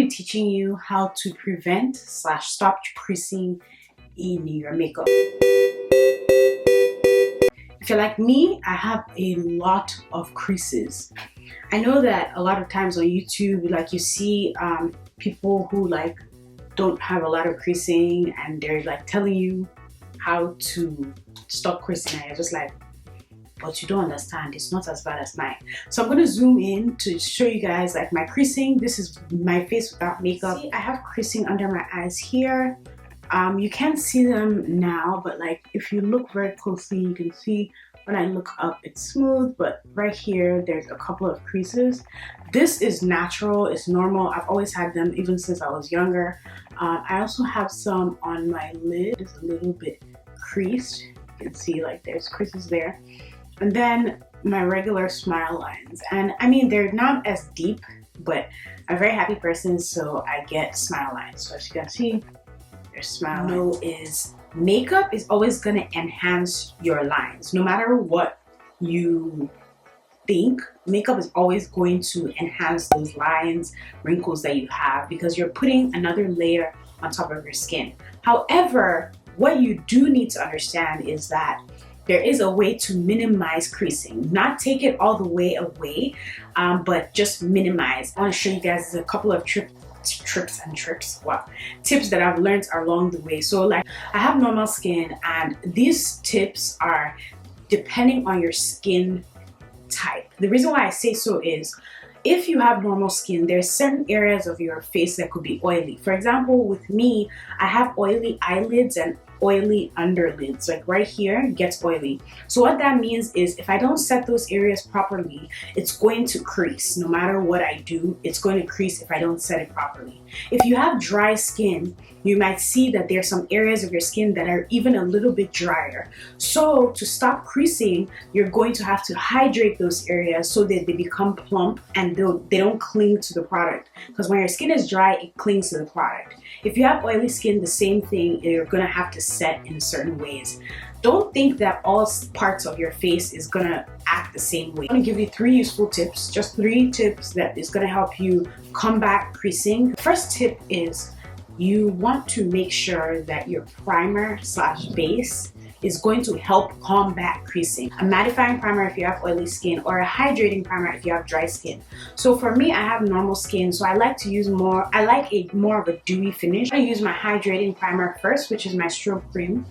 be teaching you how to prevent / stop creasing in your makeup. If you're like me, I have a lot of creases. I know that a lot of times on YouTube, like you see people who like don't have a lot of creasing and they're like telling you how to stop creasing, and you're just like, but you don't understand, it's not as bad as mine. So I'm going to zoom in to show you guys like my creasing. This is my face without makeup. See, I have creasing under my eyes here. You can't see them now, but like if you look very closely, you can see when I look up it's smooth, but right here there's a couple of creases. This is natural, it's normal. I've always had them even since I was younger. I also have some on my lid. It's a little bit creased. You can see like there's creases there. And then my regular smile lines, and I mean they're not as deep, but I'm a very happy person, so I get smile lines. So as you can see, there's smile lines. Is makeup is always going to enhance your lines. No matter what you think, makeup is always going to enhance those lines, wrinkles that you have, because you're putting another layer on top of your skin. However, what you do need to understand is that there is a way to minimize creasing, not take it all the way away, but just minimize. I want to show you guys a couple of tips that I've learned along the way. So like I have normal skin, and these tips are depending on your skin type. The reason why I say so is if you have normal skin, there's certain areas of your face that could be oily. For example, with me, I have oily eyelids and oily underlids. Like right here gets oily. So what that means is if I don't set those areas properly, it's going to crease. No matter what I do, it's going to crease if I don't set it properly. If you have dry skin, you might see that there's some areas of your skin that are even a little bit drier. So to stop creasing, you're going to have to hydrate those areas so that they become plump and they don't cling to the product. Because when your skin is dry, it clings to the product. If you have oily skin, the same thing, you're gonna have to set in certain ways. Don't think that all parts of your face is gonna act the same way. I'm gonna give you 3 useful tips, just 3 tips that is gonna help you combat creasing. The first tip is you want to make sure that your primer / base is going to help combat creasing. A mattifying primer if you have oily skin, or a hydrating primer if you have dry skin. So for me, I have normal skin, so I like to use more of a dewy finish. I use my hydrating primer first, which is my strobe cream.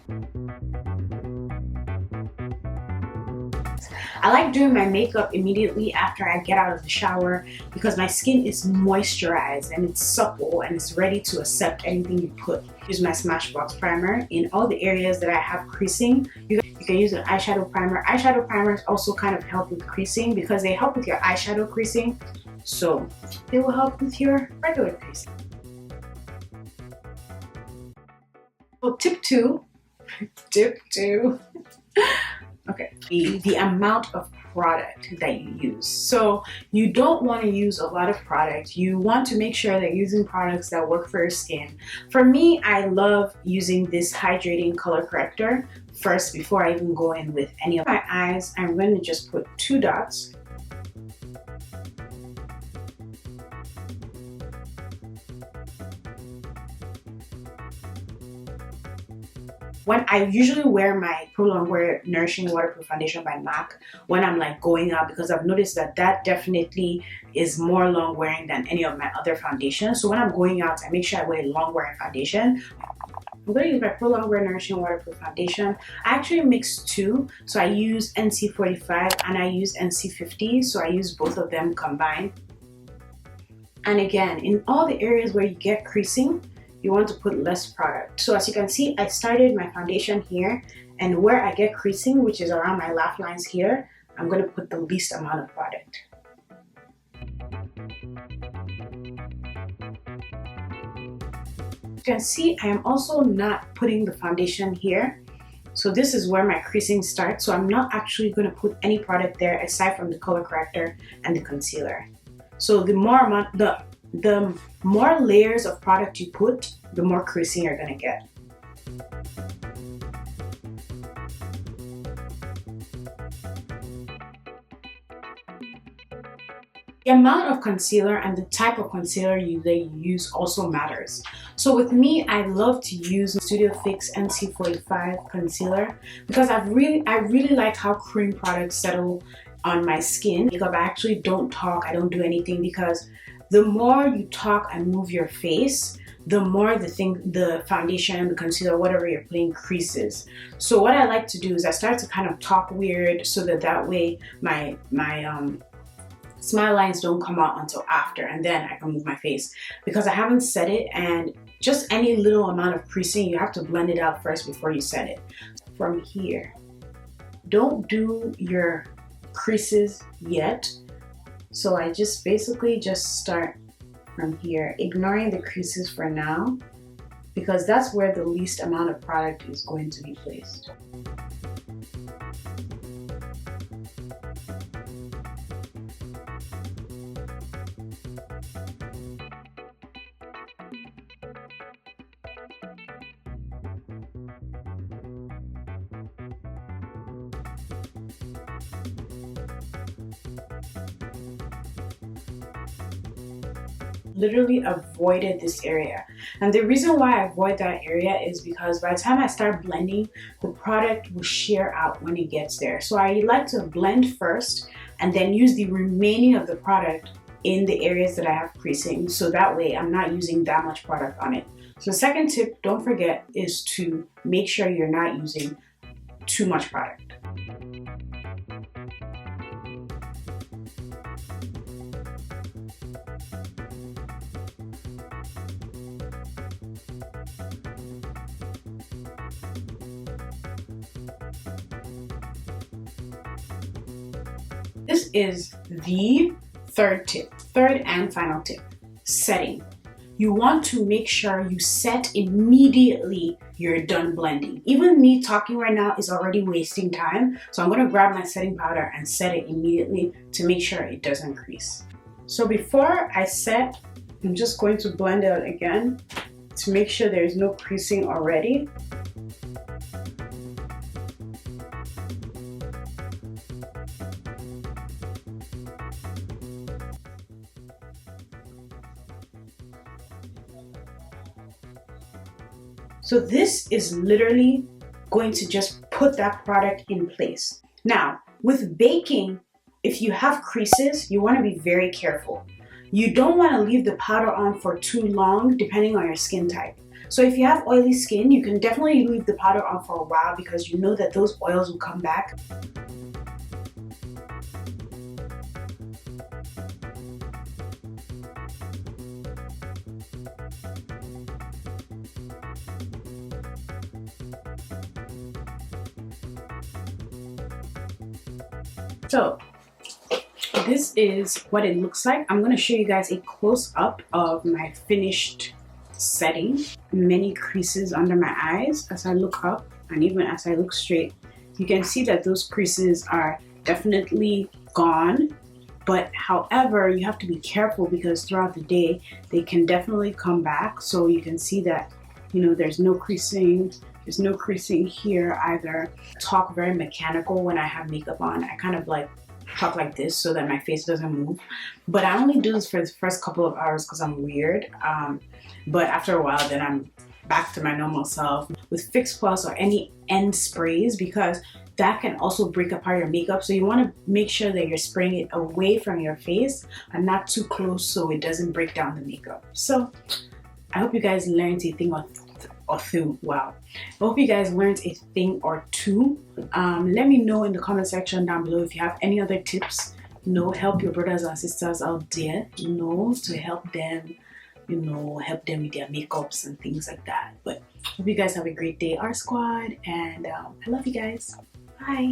I like doing my makeup immediately after I get out of the shower because my skin is moisturized and it's supple and it's ready to accept anything you put. Use my Smashbox primer in all the areas that I have creasing. You can use an eyeshadow primer. Eyeshadow primers also kind of help with creasing because they help with your eyeshadow creasing, so they will help with your regular creasing. So tip two. Okay, the amount of product that you use. So you don't want to use a lot of product. You want to make sure that you're using products that work for your skin. For me, I love using this hydrating color corrector first before I even go in with any of my eyes. I'm going to just put 2 dots. When I usually wear my Prolongwear Nourishing Waterproof Foundation by MAC when I'm like going out, because I've noticed that definitely is more long wearing than any of my other foundations. So when I'm going out, I make sure I wear a long wearing foundation. I'm going to use my Prolongwear Nourishing Waterproof Foundation. I actually mix 2. So I use NC45 and I use NC50. So I use both of them combined. And again, in all the areas where you get creasing, you want to put less product. So as you can see, I started my foundation here, and where I get creasing, which is around my laugh lines here, I'm going to put the least amount of product. You can see I am also not putting the foundation here. So this is where my creasing starts. So I'm not actually going to put any product there aside from the color corrector and the concealer. So the more layers of product you put, the more creasing you're gonna get. The amount of concealer and the type of concealer that you use also matters. So with me, I love to use Studio Fix NC45 concealer because I really like how cream products settle on my skin. Makeup, I actually don't talk, I don't do anything, because the more you talk and move your face, the more the foundation, the concealer, whatever you're putting, creases. So what I like to do is I start to kind of talk weird so that way my smile lines don't come out until after, and then I can move my face, because I haven't set it, and just any little amount of creasing, you have to blend it out first before you set it. From here, don't do your creases yet. So I just basically just start from here, ignoring the creases for now, because that's where the least amount of product is going to be placed. Literally avoided this area, and the reason why I avoid that area is because by the time I start blending, the product will shear out when it gets there. So I like to blend first and then use the remaining of the product in the areas that I have creasing, so that way I'm not using that much product on it. So the second tip, don't forget, is to make sure you're not using too much product. This is the third and final tip, setting. You want to make sure you set immediately you're done blending. Even me talking right now is already wasting time, so I'm gonna grab my setting powder and set it immediately to make sure it doesn't crease. So before I set, I'm just going to blend it out again to make sure there is no creasing already. So this is literally going to just put that product in place. Now, with baking, if you have creases, you want to be very careful. You don't want to leave the powder on for too long, depending on your skin type. So if you have oily skin, you can definitely leave the powder on for a while, because you know that those oils will come back. So this is what it looks like. I'm going to show you guys a close-up of my finished setting. Many creases under my eyes as I look up, and even as I look straight, you can see that those creases are definitely gone. But however, you have to be careful, because throughout the day they can definitely come back. So you can see that, you know, there's no creasing. There's no creasing here either. Talk very mechanical when I have makeup on. I kind of like talk like this so that my face doesn't move. But I only do this for the first couple of hours because I'm weird. But after a while, then I'm back to my normal self. With Fix Plus or any end sprays, because that can also break apart your makeup. So you want to make sure that you're spraying it away from your face and not too close so it doesn't break down the makeup. So I hope you guys learned a thing or two. Wow. I hope you guys learned a thing or two. Let me know in the comment section down below if you have any other tips. You know, help your brothers and sisters out there, you know, to help them, you know, help them with their makeups and things like that. But hope you guys have a great day, our squad, and I love you guys. Bye.